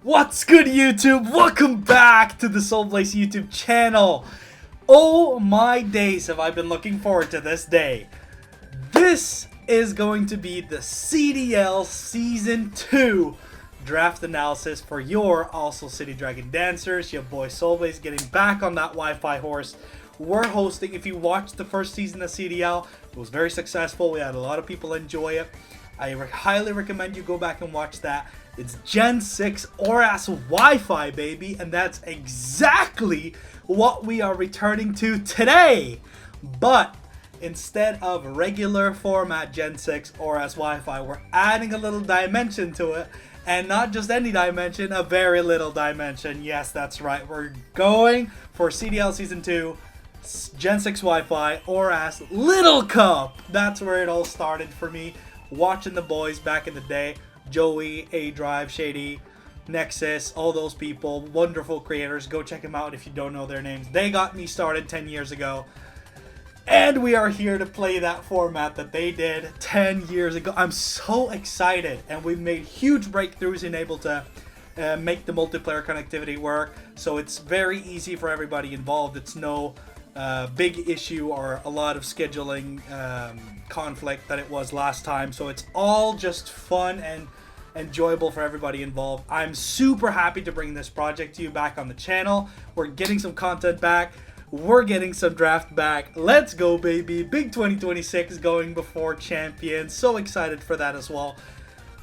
What's good, YouTube? Welcome back to the Soulblaze YouTube channel. Oh my days, have I been looking forward to this day. This is going to be the CDL Season 2 draft analysis for your also City Dragon Dancers. Your boy Soulblaze getting back on that Wi-Fi horse. We're hosting, if you watched the first season of CDL, it was very successful. We had a lot of people enjoy it. I highly recommend you go back and watch that. It's Gen 6 ORAS Wi-Fi, baby, and that's exactly what we are returning to today. But instead of regular format Gen 6 ORAS Wi-Fi, we're adding a little dimension to it, and not just any dimension, a very little dimension. Yes, that's right. We're going for CDL Season 2 Gen 6 Wi-Fi ORAS Little Cup. That's where it all started for me, watching the boys back in the day. Joey, A-Drive, Shady, Nexus, all those people, wonderful creators. Go check them out if you don't know their names. They got me started 10 years ago. And we are here to play that format that they did 10 years ago. I'm so excited. And we've made huge breakthroughs in able to make the multiplayer connectivity work. So it's very easy for everybody involved. It's no big issue or a lot of scheduling conflict that it was last time. So it's all just fun and enjoyable for everybody involved. I'm super happy to bring this project to you back on the channel. We're getting some content back. We're getting some draft back. Let's go, baby. Big 2026 going before champions. So excited for that as well.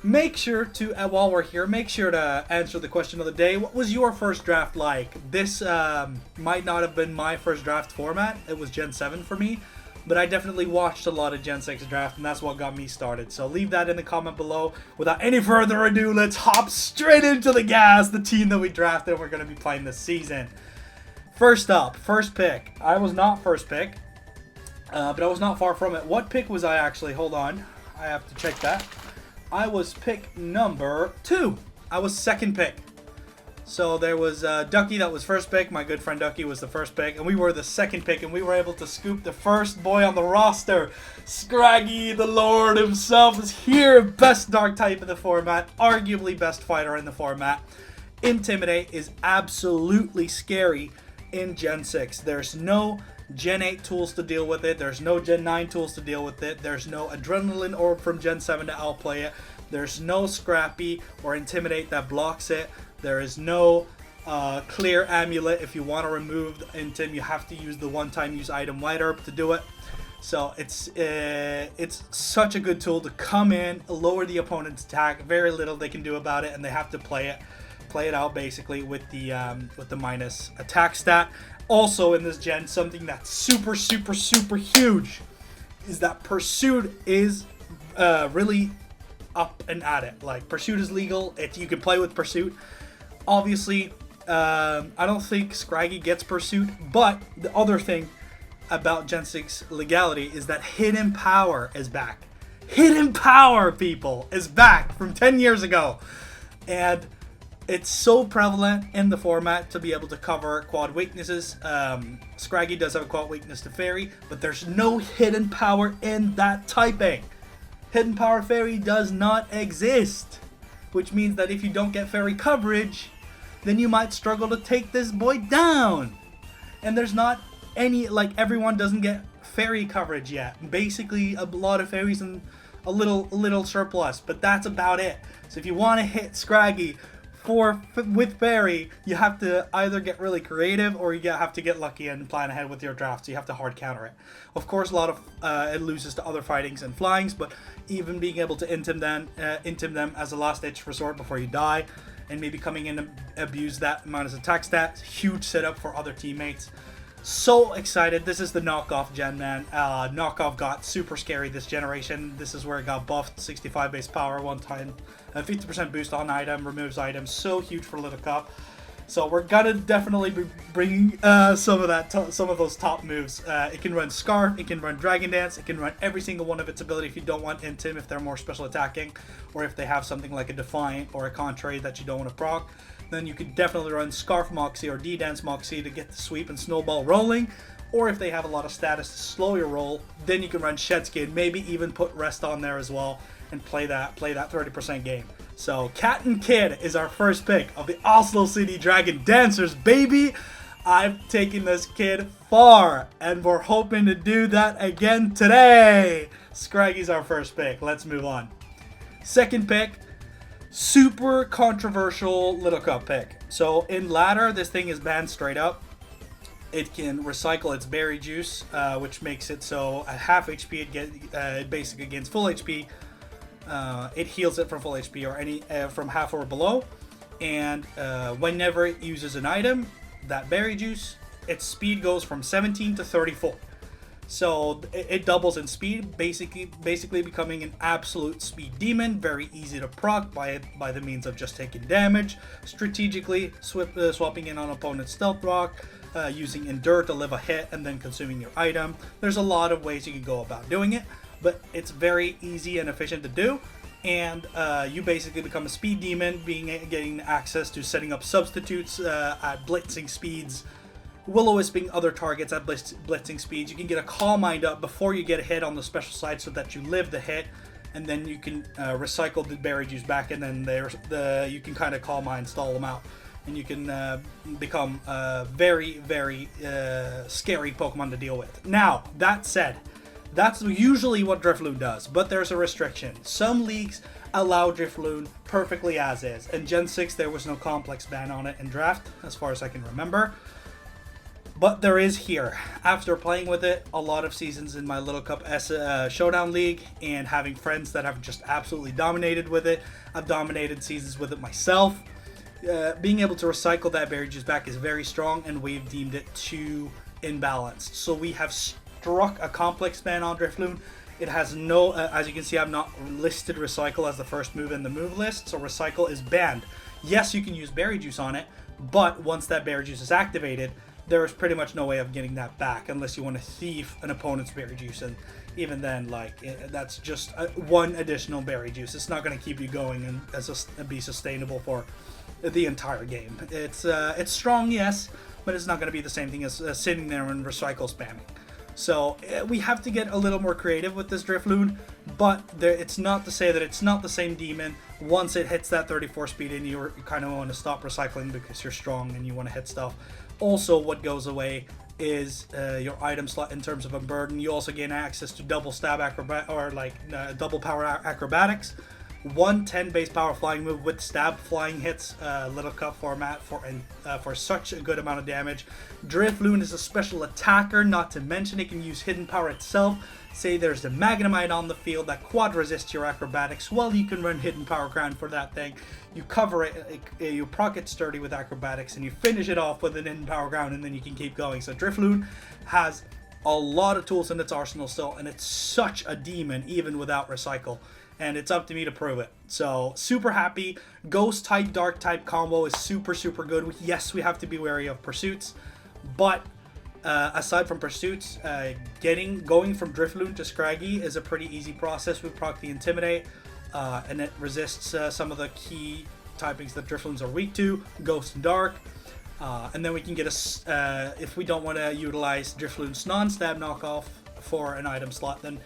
Make sure to, while we're here, make sure to answer the question of the day. What was your first draft like? This might not have been my first draft format. It was Gen 7 for me. But I definitely watched a lot of Gen 6 draft, and that's what got me started. So leave that in the comment below. Without any further ado, let's hop straight into the gas. The team that we drafted we're going to be playing this season. First up, first pick. I was not first pick, but I was not far from it. What pick was I actually? Hold on. I have to check that. I was pick number 2. I was second pick. So there was Ducky that was first pick. My good friend Ducky was the first pick. And we were the second pick. And we were able to scoop the first boy on the roster. Scraggy, the Lord himself, is here. Best dark type in the format. Arguably best fighter in the format. Intimidate is absolutely scary in Gen 6. There's no Gen 8 tools to deal with it. There's no Gen 9 tools to deal with it. There's no Adrenaline Orb from Gen 7 to outplay it. There's no Scrappy or Intimidate that blocks it. There is no Clear Amulet. If you want to remove Intim, you have to use the one-time use item White Herb to do it. So it's such a good tool to come in, lower the opponent's attack. Very little they can do about it, and they have to play it out basically with the minus attack stat. Also in this gen, something that's super huge is that Pursuit is really up and at it. Like, Pursuit is legal. You can play with Pursuit. Obviously, I don't think Scraggy gets Pursuit, but the other thing about Gen 6 legality is that Hidden Power is back. Hidden Power, people, is back from 10 years ago. And it's so prevalent in the format to be able to cover quad weaknesses. Scraggy does have a quad weakness to Fairy, but there's no Hidden Power in that typing. Hidden Power Fairy does not exist, which means that if you don't get Fairy coverage, then you might struggle to take this boy down. And there's not any, like, everyone doesn't get Fairy coverage yet. Basically, a lot of Fairies and a little surplus, but that's about it. So if you want to hit Scraggy with Fairy, you have to either get really creative or you have to get lucky and plan ahead with your draft. So you have to hard counter it. Of course, a lot of it loses to other fightings and flyings, but even being able to intim them as a last ditch resort before you die, and maybe coming in to abuse that minus attack stat, huge setup for other teammates. So excited. This is the knockoff gen, man. Knockoff got super scary this generation. This is where it got buffed. 65 base power, one time, 50% boost on item, removes items. So huge for Little Cup. So we're gonna definitely be bringing some of those top moves. It can run Scarf, it can run Dragon Dance, it can run every single one of its ability if you don't want Intim, if they're more special attacking, or if they have something like a Defiant or a Contrary that you don't want to proc. Then you could definitely run Scarf Moxie or D-Dance Moxie to get the sweep and snowball rolling. Or if they have a lot of status to slow your roll, then you can run Shed Skin, maybe even put Rest on there as well, and play that 30% game. So Cat and Kid is our first pick of the Oslo City Dragon Dancers, baby. I've taken this kid far, and we're hoping to do that again today. Scraggy's our first pick. Let's move on. Second pick, super controversial Little Cup pick. So in ladder, this thing is banned straight up. It can recycle its berry juice, which makes it so at half HP it basically gains full HP. It heals it from full HP or any from half or below. And whenever it uses an item, that berry juice, its speed goes from 17 to 34. So it doubles in speed, basically becoming an absolute speed demon. Very easy to proc by the means of just taking damage, strategically swapping in on opponent's stealth rock, using endure to live a hit, and then consuming your item. There's a lot of ways you can go about doing it, but it's very easy and efficient to do. And you basically become a speed demon, getting access to setting up substitutes at blitzing speeds, will-o-wisping other targets at blitzing speeds. You can get a Calm Mind up before you get a hit on the special side so that you live the hit, and then you can recycle the berry juice back, and then you can kind of Calm Mind stall them out, and you can become a very, very scary Pokemon to deal with. Now, that said, that's usually what Drifloon does, but there's a restriction. Some leagues allow Drifloon perfectly as is. In Gen 6, there was no complex ban on it in draft, as far as I can remember. But there is here. After playing with it a lot of seasons in my Little Cup Showdown League and having friends that have just absolutely dominated with it, I've dominated seasons with it myself. Being able to recycle that berry juice back is very strong, and we've deemed it too imbalanced. So we have struck a complex ban on Drifloon. It has no, as you can see, I've not listed Recycle as the first move in the move list, so Recycle is banned. Yes, you can use berry juice on it, but once that berry juice is activated, there is pretty much no way of getting that back unless you want to thief an opponent's berry juice, and even then, like, that's just one additional berry juice. It's not going to keep you going and be sustainable for the entire game. It's strong, yes, but it's not going to be the same thing as sitting there and recycle spamming. So we have to get a little more creative with this Drifloon, but it's not to say that it's not the same demon. Once it hits that 34 speed and you kind of want to stop recycling because you're strong and you want to hit stuff. Also, what goes away is your item slot in terms of a burden. You also gain access to double stab double power acrobatics. 110 base power flying move with stab flying hits, Little Cup format for such a good amount of damage. Drifloon is a special attacker, not to mention it can use hidden power itself. Say there's a Magnemite on the field that quad resists your acrobatics, well, you can run hidden power ground for that thing. You cover it, you proc it sturdy with acrobatics, and you finish it off with an hidden power ground, and then you can keep going. So Drifloon has a lot of tools in its arsenal still, and it's such a demon even without recycle. And it's up to me to prove it. So, super happy. Ghost type, dark type combo is super, super good. Yes, we have to be wary of pursuits. But, aside from pursuits, going from Drifloon to Scraggy is a pretty easy process. We proc the Intimidate, and it resists some of the key typings that Drifloons are weak to, Ghost and Dark. And then we can get if we don't want to utilize Drifloon's non-stab knockoff for an item slot, then,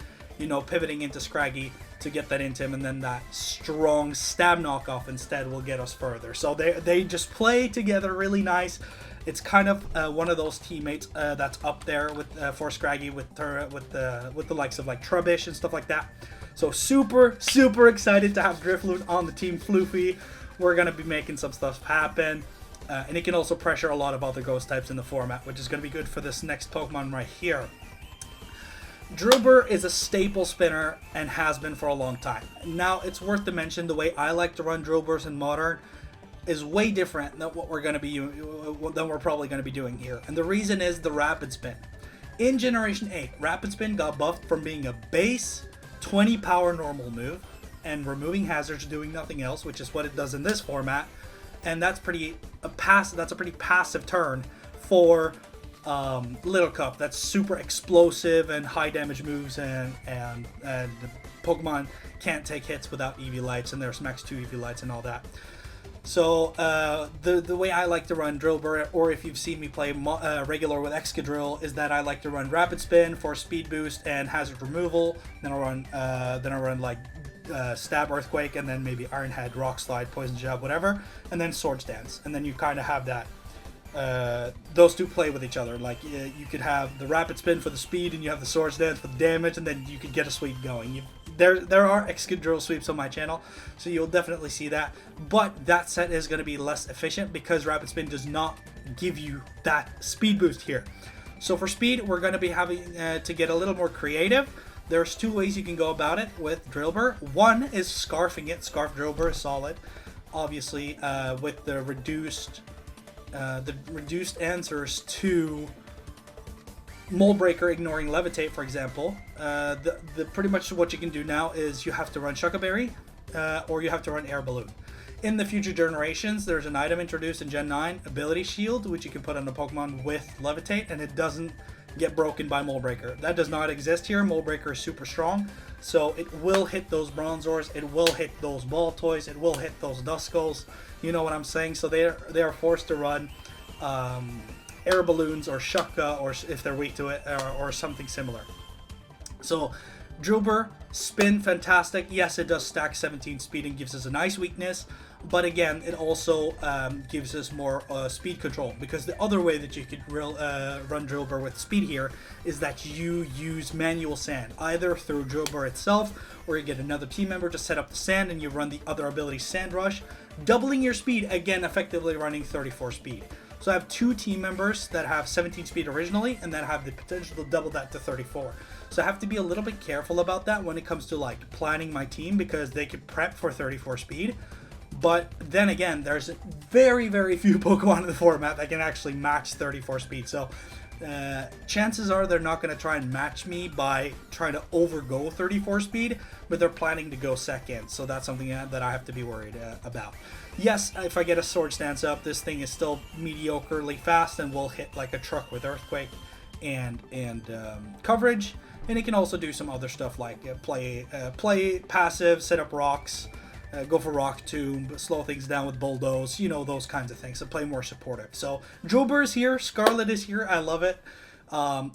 pivoting into Scraggy to get that into him, and then that strong stab knockoff instead will get us further. So they just play together really nice. It's kind of one of those teammates that's up there with for Scraggy with the likes of like Trubbish and stuff like that. So super, super excited to have Drifloon on the team Floofy. We're gonna be making some stuff happen. And it can also pressure a lot of other ghost types in the format, which is going to be good for this next Pokemon right here. Drillbur is a staple spinner and has been for a long time. Now, it's worth to mention the way I like to run Drillburs in Modern is way different than what we're probably going to be doing here. And the reason is the Rapid Spin. In Generation 8, Rapid Spin got buffed from being a base 20 power normal move and removing hazards, doing nothing else, which is what it does in this format. And that's a pretty passive turn for Little Cup. That's super explosive and high damage moves, and Pokemon can't take hits without EV lights, and there's max 2 EV lights and all that. So the way I like to run Drillbur, or if you've seen me play regular with Excadrill, is that I like to run Rapid Spin for speed boost and hazard removal. Then I run like Stab, Earthquake, and then maybe Iron Head, Rock Slide, Poison Jab, whatever, and then Swords Dance. And then you kind of have that. Those two play with each other. Like you could have the Rapid Spin for the speed, and you have the Swords Dance for the damage, and then you could get a sweep going. There are Excadrill sweeps on my channel, so you'll definitely see that. But that set is going to be less efficient because Rapid Spin does not give you that speed boost here. So for speed, we're going to be having to get a little more creative. There's two ways you can go about it with Drillbur. One is scarfing it. Scarf Drillbur is solid. Obviously, with the reduced answers to Mold Breaker ignoring Levitate, for example, pretty much what you can do now is you have to run Shucka Berry, or you have to run Air Balloon. In the future generations, there's an item introduced in Gen 9, Ability Shield, which you can put on a Pokemon with Levitate, and it doesn't get broken by Mold Breaker. That does not exist here. Mold Breaker is super strong, so it will hit those Bronzors, it will hit those Baltoys, it will hit those Duskulls. You know what I'm saying? So they are forced to run Air Balloons or Shucka, or if they're weak to it, or something similar. So Drillbur, Spin, fantastic. Yes, it does stack 17 speed and gives us a nice weakness, but again, it also gives us more speed control, because the other way that you could run Drillbur with speed here is that you use manual sand, either through Drillbur itself, or you get another team member to set up the sand and you run the other ability, Sand Rush, doubling your speed, again effectively running 34 speed. So I have two team members that have 17 speed originally and that have the potential to double that to 34. So I have to be a little bit careful about that when it comes to like planning my team, because they could prep for 34 speed. But then again, there's very, very few Pokemon in the format that can actually match 34 speed. So chances are they're not going to try and match me by trying to overgo 34 speed, but they're planning to go second. So that's something that I have to be worried about. Yes, if I get a Swords Dance up, this thing is still mediocrely fast and will hit like a truck with Earthquake and coverage. And it can also do some other stuff like play passive, set up rocks, go for Rock Tomb, slow things down with Bulldoze, you know, those kinds of things. So play more supportive. So Drillbur is here, Scarlet is here, I love it.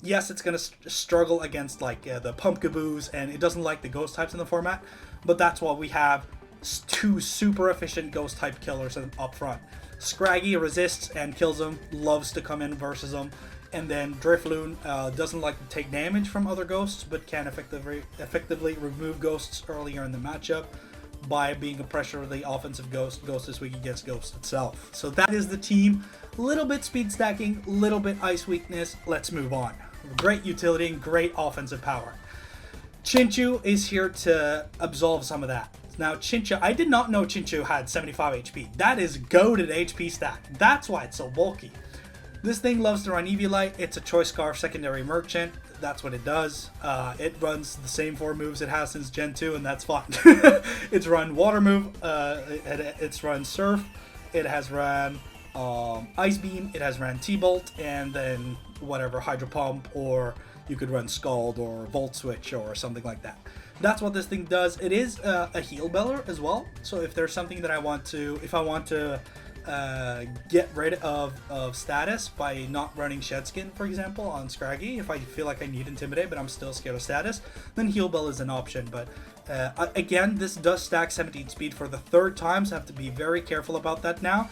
Yes, it's going to struggle against like the Pumpkaboos, and it doesn't like the ghost types in the format, but that's why we have two super efficient ghost type killers up front. Scraggy resists and kills them, loves to come in versus them. And then Drifloon doesn't like to take damage from other ghosts, but can effectively remove ghosts earlier in the matchup by being a pressure of the offensive ghost. Ghost is weak against ghost itself. So that is the team. Little bit speed stacking, little bit ice weakness. Let's move on. Great utility and great offensive power. Chinchou is here to absolve some of that. Now Chinchou, I did not know Chinchou had 75 HP. That is goated HP stat. That's why it's so bulky. This thing loves to run Eviolite. It's a Choice Scarf secondary merchant. That's what it does. It runs the same 4 moves it has since Gen 2, and that's fine. It's run Water move. It's run Surf. It has run Ice Beam. It has run T-Bolt, and then whatever, Hydro Pump, or you could run Scald or Volt Switch or something like that. That's what this thing does. It is a heal beller as well. So if there's something that I want to get rid of status by not running Shedskin, for example, on Scraggy, if I feel like I need Intimidate but I'm still scared of status, then Heal Bell is an option. But again, this does stack 17 speed for the 3rd time, so I have to be very careful about that now.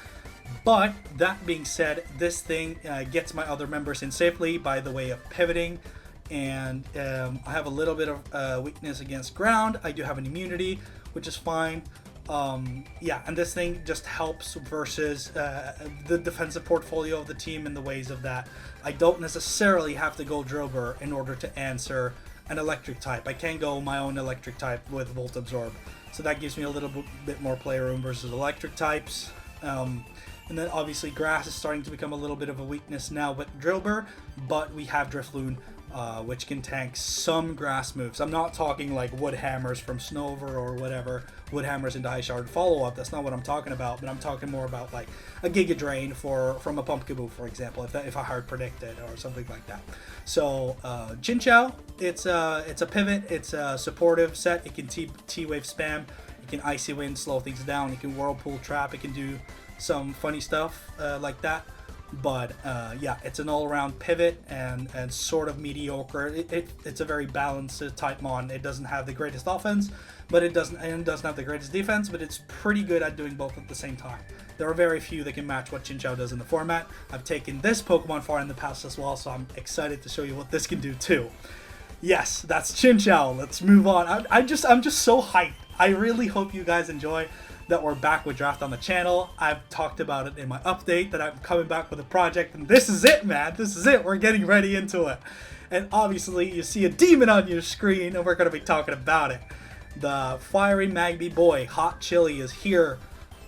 But that being said, this thing gets my other members in safely by the way of pivoting, and I have a little bit of weakness against ground. I do have an immunity, which is fine. Yeah, and this thing just helps versus the defensive portfolio of the team in the ways of that I don't necessarily have to go Drillbur in order to answer an electric type. I can go my own electric type with Volt Absorb, so that gives me a little bit more play room versus electric types. And then obviously grass is starting to become a little bit of a weakness now with Drillbur, but we have Drifloon, which can tank some grass moves. I'm not talking like Wood Hammers from Snover or whatever, Wood Hammers into Ice Shard follow-up. That's not what I'm talking about, but I'm talking more about like a Giga Drain from a Pumpkaboo, for example, if I hard predict it or something like that. So Chinchou, it's a pivot, it's a supportive set. It can T-Wave spam, it can Icy Wind slow things down, it can Whirlpool Trap, it can do some funny stuff like that. But yeah, it's an all-around pivot and sort of mediocre. It's a very balanced type mon. It doesn't have the greatest offense, but it doesn't have the greatest defense, but it's pretty good at doing both at the same time. There are very few that can match what Chinchou does in the format. I've taken this Pokemon far in the past as well, so I'm excited to show you what this can do too. Yes, that's Chinchou. Let's move on. I'm just so hyped. I really hope you guys enjoy that we're back with Draft on the channel. I've talked about it in my update that I'm coming back with a project, and this is it, man. This is it. We're getting ready into it. And obviously, you see a demon on your screen, and we're going to be talking about it. The fiery Magby boy, Hot Chili, is here.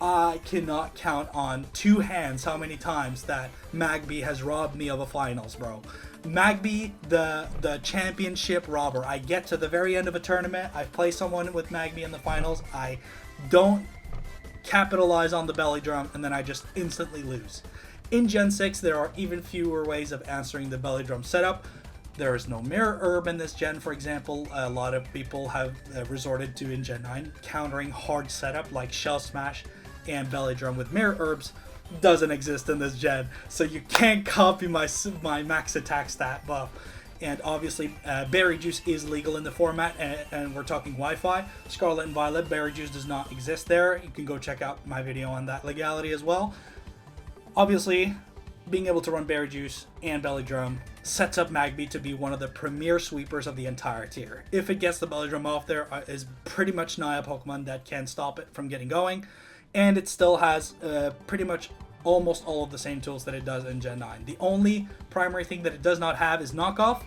I cannot count on two hands how many times that Magby has robbed me of a finals, bro. Magby, the championship robber. I get to the very end of a tournament. I play someone with Magby in the finals. I don't capitalize on the belly drum, and then I just instantly lose. In Gen 6, there are even fewer ways of answering the belly drum setup. There is no Mirror Herb in this gen, for example. A lot of people have resorted to in Gen 9 countering hard setup like Shell Smash and belly drum with Mirror Herbs. Doesn't exist in this gen, so you can't copy my max attack stat buff. And obviously, Berry Juice is legal in the format, and we're talking Wi-Fi. Scarlet and Violet, Berry Juice does not exist there. You can go check out my video on that legality as well. Obviously, being able to run Berry Juice and Belly Drum sets up Magby to be one of the premier sweepers of the entire tier. If it gets the Belly Drum off, there is pretty much not a Pokemon that can stop it from getting going. And it still has pretty much almost all of the same tools that it does in Gen 9. The only primary thing that it does not have is knockoff,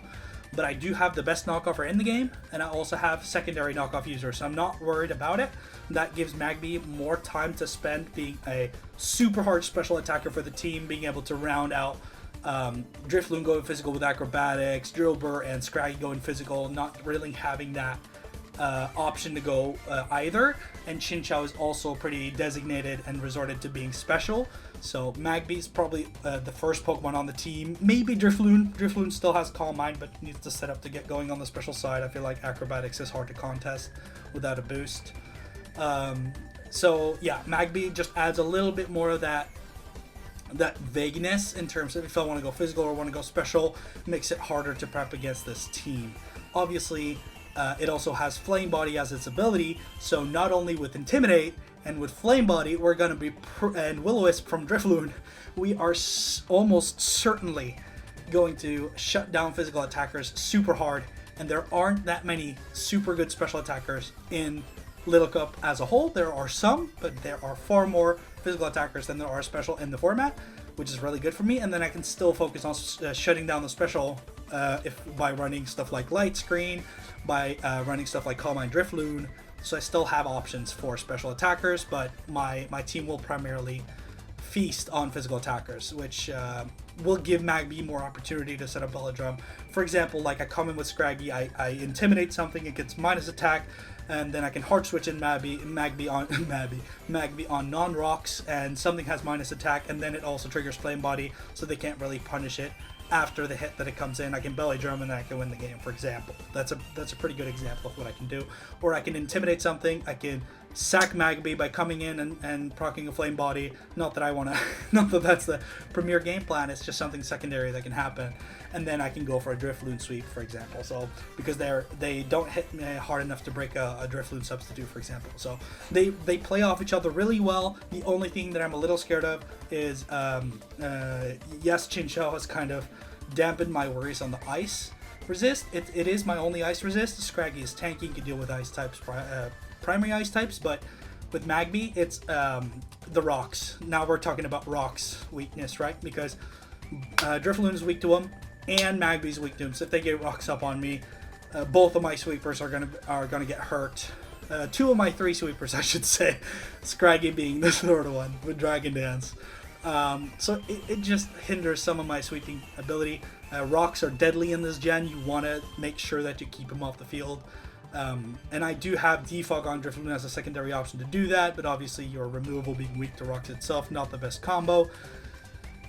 but I do have the best knockoffer in the game, and I also have secondary knockoff users, so I'm not worried about it. That gives Magby more time to spend being a super hard special attacker for the team, being able to round out Drifloon going physical with acrobatics, Drillbur and Scraggy going physical, not really having that option to go either. And Chinchou is also pretty designated and resorted to being special. So Magby is probably the first Pokemon on the team. Maybe Drifloon. Drifloon still has Calm Mind, but needs to set up to get going on the special side. I feel like Acrobatics is hard to contest without a boost. So yeah, Magby just adds a little bit more of that vagueness in terms of if I want to go physical or want to go special, makes it harder to prep against this team. Obviously, it also has Flame Body as its ability, so not only with Intimidate and with Flame Body, we're going to be, and Will-O-Wisp from Drifloon, we are almost certainly going to shut down physical attackers super hard, and there aren't that many super good special attackers in Little Cup as a whole. There are some, but there are far more physical attackers than there are special in the format, which is really good for me, and then I can still focus on shutting down the special by running stuff like Light Screen, by running stuff like Calm Mind Drifloon. So I still have options for special attackers, but my team will primarily feast on physical attackers, which will give Magby more opportunity to set up Belly Drum. For example, like I come in with Scraggy, I intimidate something, it gets minus attack, and then I can hard switch in Magby on non-rocks, and something has minus attack, and then it also triggers Flame Body, so they can't really punish it after the hit that it comes in. I can belly drum and then I can win the game, for example. That's a pretty good example of what I can do. Or I can intimidate something, I can sack Magby by coming in and proccing a Flame Body. Not that I want to, not that that's the premier game plan, it's just something secondary that can happen. And then I can go for a Drifloon sweep, for example. So, because they don't hit me hard enough to break a Drifloon substitute, for example. So, they play off each other really well. The only thing that I'm a little scared of is, yes, Chinchou has kind of dampened my worries on the ice resist. It is my only ice resist. Scraggy is tanky, can deal with ice types, primary ice types, but with Magby, it's the rocks. Now we're talking about rocks weakness, right? Because Drifloon is weak to them, and Magby's weak to them. So if they get rocks up on me, both of my sweepers are gonna get hurt. Two of my three sweepers, I should say. Scraggy being the third one with Dragon Dance. So it just hinders some of my sweeping ability. Rocks are deadly in this gen. You want to make sure that you keep them off the field. And I do have Defog on Drifloon as a secondary option to do that, but obviously your removal being weak to rocks itself, not the best combo.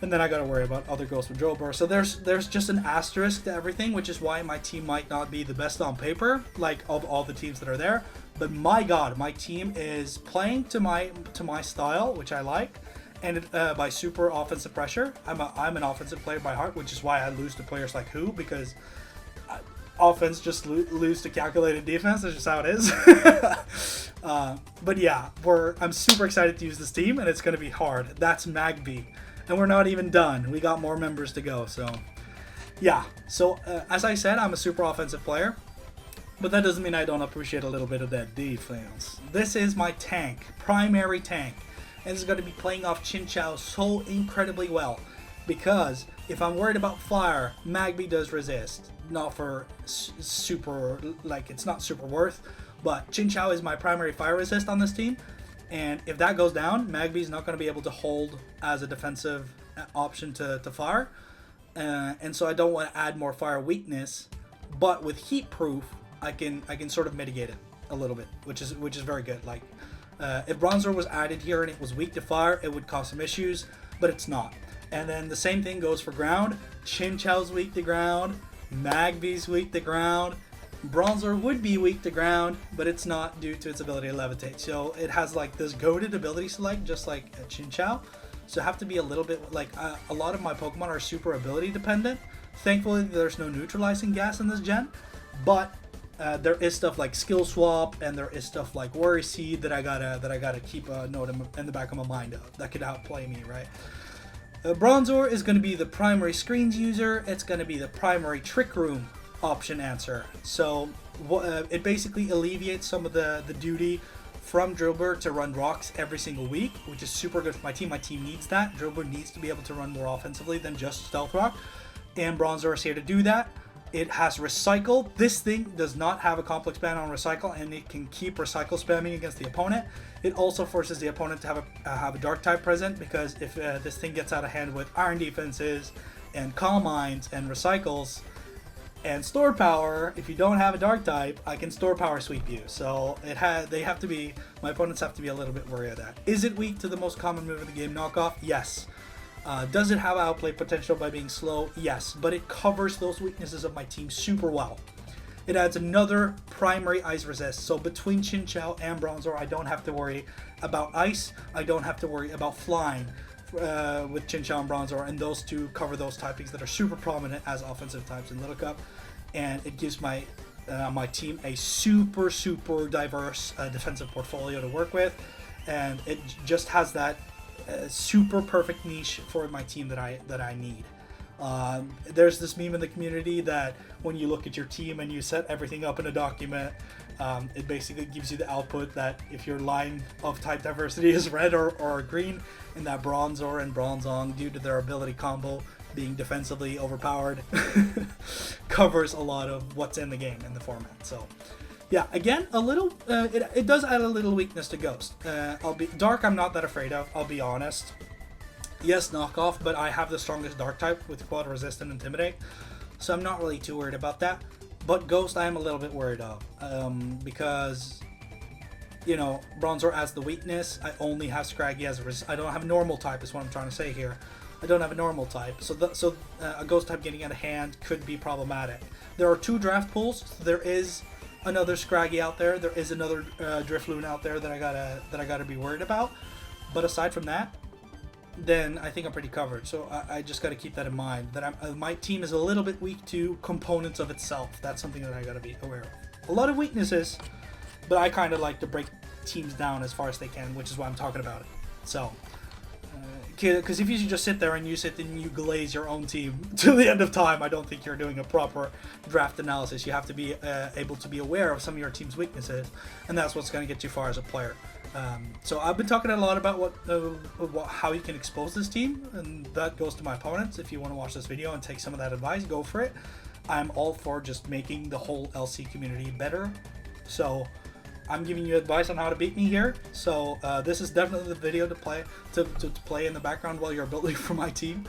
And then I gotta worry about other Ghosts with Drillbur. So there's just an asterisk to everything, which is why my team might not be the best on paper, like of all the teams that are there. But my god, my team is playing to my style, which I like. and by super offensive pressure. I'm an offensive player by heart, which is why I lose to players like Who, because offense just lose to calculated defense. That's just how it is. But yeah, I'm super excited to use this team, and it's going to be hard. That's Magby, and we're not even done. We got more members to go. So yeah. So as I said, I'm a super offensive player, but that doesn't mean I don't appreciate a little bit of that defense. This is my tank, primary tank, and it's going to be playing off Chinchou so incredibly well, because if I'm worried about fire, Magby does resist. Not for super, like, it's not super worth, but Chinchou is my primary fire resist on this team, and if that goes down, Magby's not going to be able to hold as a defensive option to fire, and so I don't want to add more fire weakness, but with heat proof, I can sort of mitigate it a little bit, which is very good. Like, if Bronzor was added here and it was weak to fire, it would cause some issues, but it's not. And then the same thing goes for ground. Chinchou's weak to ground, Magby's weak to ground. Bronzor would be weak to ground, but it's not due to its ability to levitate. So it has like this goated ability select, just like Chinchou. So I have to be a little bit like a lot of my Pokemon are super ability dependent. Thankfully, there's no neutralizing gas in this gen, but there is stuff like skill swap, and there is stuff like worry seed that I gotta keep a note in the back of my mind of that could outplay me, right? Bronzor is going to be the primary screens user. It's going to be the primary trick room option answer. So it basically alleviates some of the duty from Drillbur to run rocks every single week, which is super good for my team. My team needs that. Drillbur needs to be able to run more offensively than just Stealth Rock, and Bronzor is here to do that. It has Recycle. This thing does not have a complex ban on Recycle, and it can keep Recycle spamming against the opponent. It also forces the opponent to have a Dark type present, because if this thing gets out of hand with Iron defenses and Calm Minds and Recycles and Store Power, if you don't have a Dark type, I can Store Power sweep you. So my opponents have to be a little bit worried of that. Is it weak to the most common move in the game, Knockoff? Yes. Does it have outplay potential by being slow? Yes, but it covers those weaknesses of my team super well. It adds another primary ice resist, so between Chinchou and Bronzor, I don't have to worry about ice. I don't have to worry about flying with Chinchou and Bronzor, and those two cover those typings that are super prominent as offensive types in Little Cup, and it gives my team a super diverse defensive portfolio to work with, and it just has that super perfect niche for my team that I need. There's this meme in the community that when you look at your team and you set everything up in a document, it basically gives you the output that if your line of type diversity is red or green, and that Bronzor and Bronzong, due to their ability combo being defensively overpowered, covers a lot of what's in the game in the format. So yeah, again, a little, it does add a little weakness to Ghost. Dark I'm not that afraid of, I'll be honest. Yes, Knockoff, but I have the strongest Dark type with Quad Resist and Intimidate, so I'm not really too worried about that. But Ghost I am a little bit worried of, because, you know, Bronzor as the weakness, I only have Scraggy as a resist. I don't have a normal type is what I'm trying to say here. I don't have a normal type, so a Ghost type getting out of hand could be problematic. There are 2 draft pools, so there is another Scraggy out there. There is another Drifloon out there that I gotta be worried about. But aside from that, then I think I'm pretty covered. So I just got to keep that in mind. That my team is a little bit weak to components of itself. That's something that I got to be aware of. A lot of weaknesses, but I kind of like to break teams down as far as they can, which is why I'm talking about it. So, because if you just sit there and you sit and you glaze your own team to the end of time, I don't think you're doing a proper draft analysis. You have to be able to be aware of some of your team's weaknesses, and that's what's going to get you far as a player. So I've been talking a lot about how you can expose this team, and that goes to my opponents. If you want to watch this video and take some of that advice, go for it. I'm all for just making the whole LC community better. So I'm giving you advice on how to beat me here. So this is definitely the video to play in the background while you're building for my team.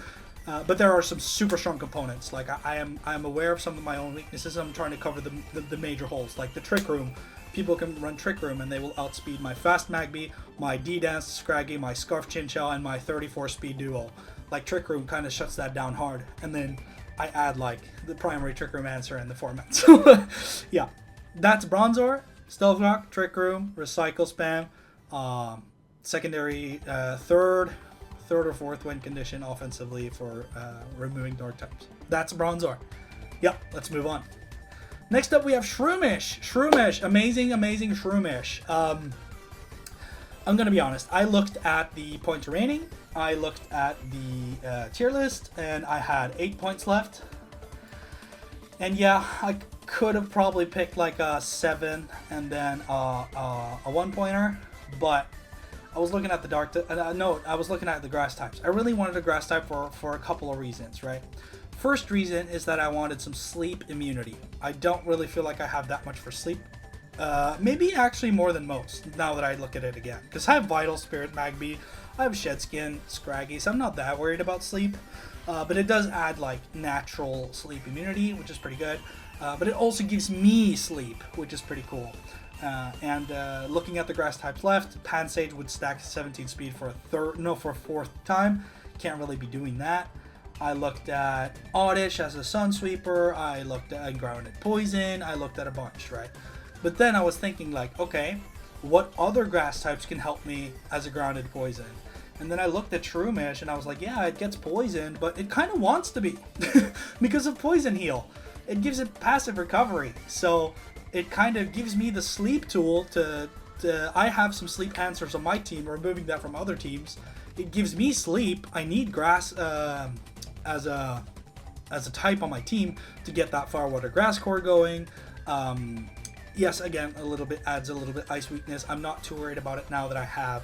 But there are some super strong components. Like I'm aware of some of my own weaknesses. I'm trying to cover the major holes, like the Trick Room. People can run Trick Room and they will outspeed my Fast Magby, my D-Dance Scraggy, my Scarf Chinchou, and my 34 speed duo. Like Trick Room kind of shuts that down hard. And then I add like the primary Trick Room answer in the format. So yeah, that's Bronzor, Stealth Rock, Trick Room, Recycle Spam, secondary third third or fourth win condition offensively for removing dark types. That's Bronzor. Yep, let's move on. Next up we have Shroomish. Shroomish, amazing Shroomish. I'm gonna be honest, I looked at the points remaining, I looked at the tier list, and I had 8 points left. And yeah, I could have probably picked like a 7 and then a 1-pointer, but I was looking at the I was looking at the grass types. I really wanted a grass type for a couple of reasons, right? First reason is that I wanted some sleep immunity. I don't really feel like I have that much for sleep. Maybe actually more than most, now that I look at it again. Because I have Vital, Spirit, Magby, I have Shedskin, Scraggy, so I'm not that worried about sleep. But it does add like natural sleep immunity, which is pretty good. But it also gives me sleep, which is pretty cool. Looking at the grass types left, Pansage would stack 17 speed for a fourth time. Can't really be doing that. I looked at Oddish as a Sunsweeper. I looked at Grounded Poison. I looked at a bunch, right? But then I was thinking like, okay, what other grass types can help me as a Grounded Poison? And then I looked at Shroomish and I was like, yeah, it gets poisoned, but it kind of wants to be because of Poison Heal. It gives it passive recovery. So it kind of gives me the sleep tool to I have some sleep answers on my team, removing that from other teams. It gives me sleep. I need grass as a type on my team to get that Firewater Grass core going. Yes, again, adds a little bit ice weakness. I'm not too worried about it now that I have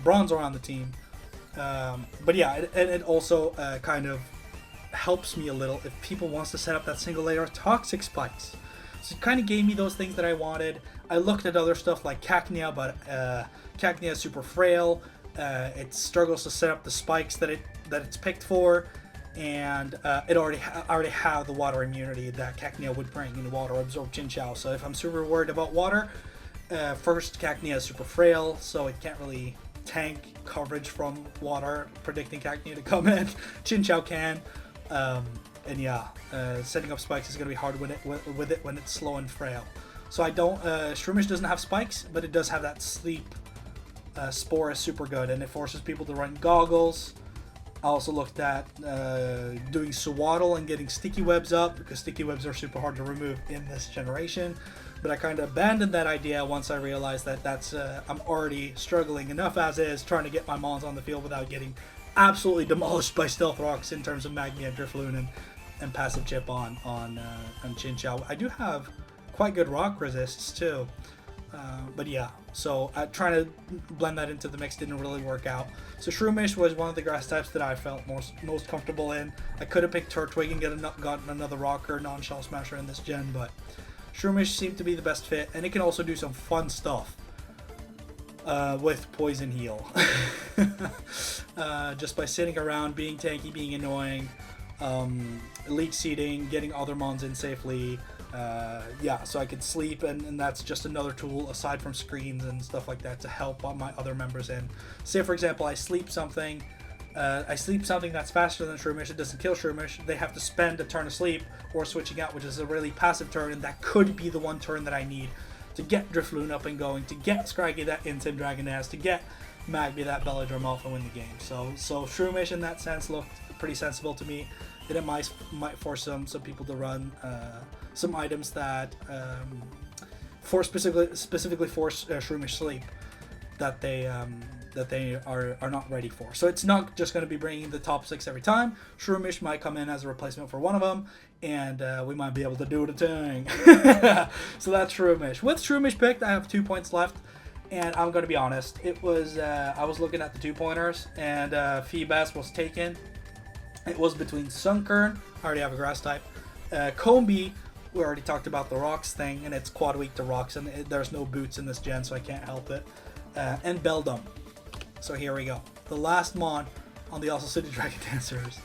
Bronzor on the team. But yeah, it also kind of helps me a little if people wants to set up that single layer of toxic spikes. So it kind of gave me those things that I wanted. I looked at other stuff like Cacnea, but Cacnea is super frail. It struggles to set up the spikes that it's picked for, and it already have the water immunity that Cacnea would bring in Water Absorb Chinchou. So if I'm super worried about water, first Cacnea is super frail, so it can't really tank coverage from water, predicting Cacnea to come in. Chinchou can. And yeah, setting up spikes is going to be hard with it when it's slow and frail. So I don't. Shroomish doesn't have spikes, but it does have that sleep. Spore is super good, and it forces people to run goggles. I also looked at doing Swaddle and getting sticky webs up, because sticky webs are super hard to remove in this generation. But I kind of abandoned that idea once I realized that I'm already struggling enough as is trying to get my mons on the field without getting absolutely demolished by Stealth Rocks in terms of Magnia, Drifloon, and passive chip on Chinchou. I do have quite good rock resists too. But yeah, so trying to blend that into the mix didn't really work out. So Shroomish was one of the grass types that I felt most comfortable in. I could have picked Turtwig and gotten another rocker, non-shell smasher in this gen, but Shroomish seemed to be the best fit, and it can also do some fun stuff with Poison Heal. Just by sitting around, being tanky, being annoying, leak seeding, getting other mons in safely. Yeah, so I could sleep, and that's just another tool aside from screens and stuff like that to help all my other members in. Say for example, I sleep something that's faster than Shroomish, it doesn't kill Shroomish, they have to spend a turn of sleep or switching out, which is a really passive turn, and that could be the one turn that I need to get Drifloon up and going, to get Scraggy that Instant Dragon Nest, to get Magby that Belladrum off and win the game. So Shroomish in that sense looked pretty sensible to me. It might force some people to run some items that specifically force Shroomish sleep that they are not ready for. So it's not just going to be bringing the top 6 every time. Shroomish might come in as a replacement for one of them, and we might be able to do the thing. So that's Shroomish. With Shroomish picked, I have 2 points left, and I'm going to be honest. It was I was looking at the 2-pointers, and Feebas was taken. It was between Sunkern, I already have a grass type, Combi, we already talked about the rocks thing, and it's quad weak to rocks, and there's no boots in this gen, so I can't help it, and Beldum. So here we go. The last mon on the Also City Dragon Dancers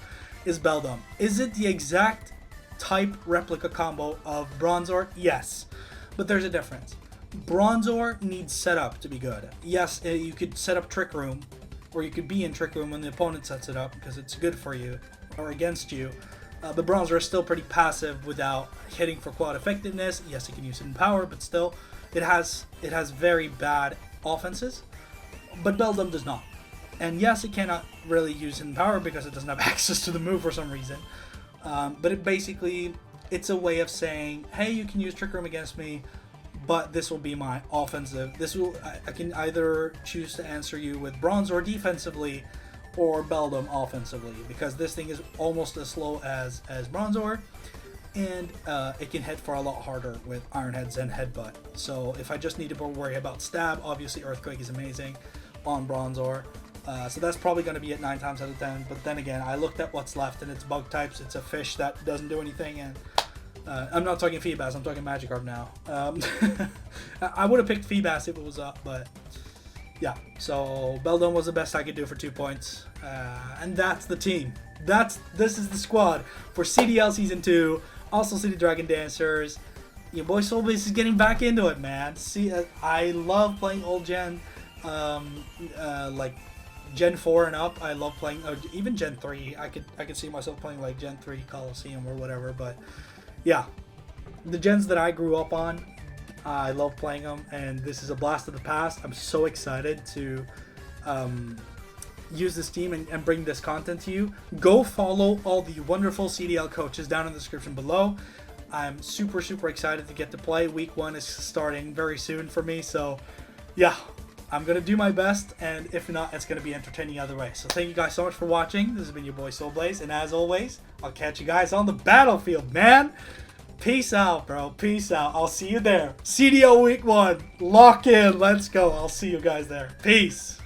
is Beldum. Is it the exact type replica combo of Bronzor? Yes, but there's a difference. Bronzor needs setup to be good. Yes, you could set up Trick Room, or you could be in Trick Room when the opponent sets it up because it's good for you or against you. But Bronzor is still pretty passive without hitting for quad effectiveness. Yes, you can use it in power, but still, it has very bad offenses. But Beldum does not. And yes, it cannot really use hidden power because it doesn't have access to the move for some reason. But it basically, it's a way of saying, hey, you can use Trick Room against me, but this will be my offensive. I can either choose to answer you with Bronzor defensively or Beldum offensively, because this thing is almost as slow as Bronzor, and it can hit for a lot harder with Iron Heads and Headbutt. So if I just need to worry about stab, obviously Earthquake is amazing on Bronzor. So that's probably going to be at 9 times out of 10. But then again, I looked at what's left, and it's bug types. It's a fish that doesn't do anything, and I'm not talking Feebas, I'm talking Magikarp now. I would have picked Feebas if it was up, but yeah. So Beldum was the best I could do for 2 points, and that's the team. This is the squad for CDL Season 2. Also City Dragon Dancers. Your boy Soulblaze is getting back into it, man. See, I love playing old gen, like Gen 4 and up. I love playing, even Gen 3. I could see myself playing like Gen 3 Coliseum or whatever. But yeah, the gens that I grew up on, I love playing them, and this is a blast of the past. I'm so excited to use this team and bring this content to you. Go follow all the wonderful CDL coaches down in the description below. I'm super excited to get to play. Week 1 is starting very soon for me, so yeah, I'm gonna do my best, and if not, it's gonna be entertaining either way. So thank you guys so much for watching. This has been your boy Soulblaze, and as always, I'll catch you guys on the battlefield, man. Peace out, bro. Peace out. I'll see you there. CDL Week 1. Lock in. Let's go. I'll see you guys there. Peace.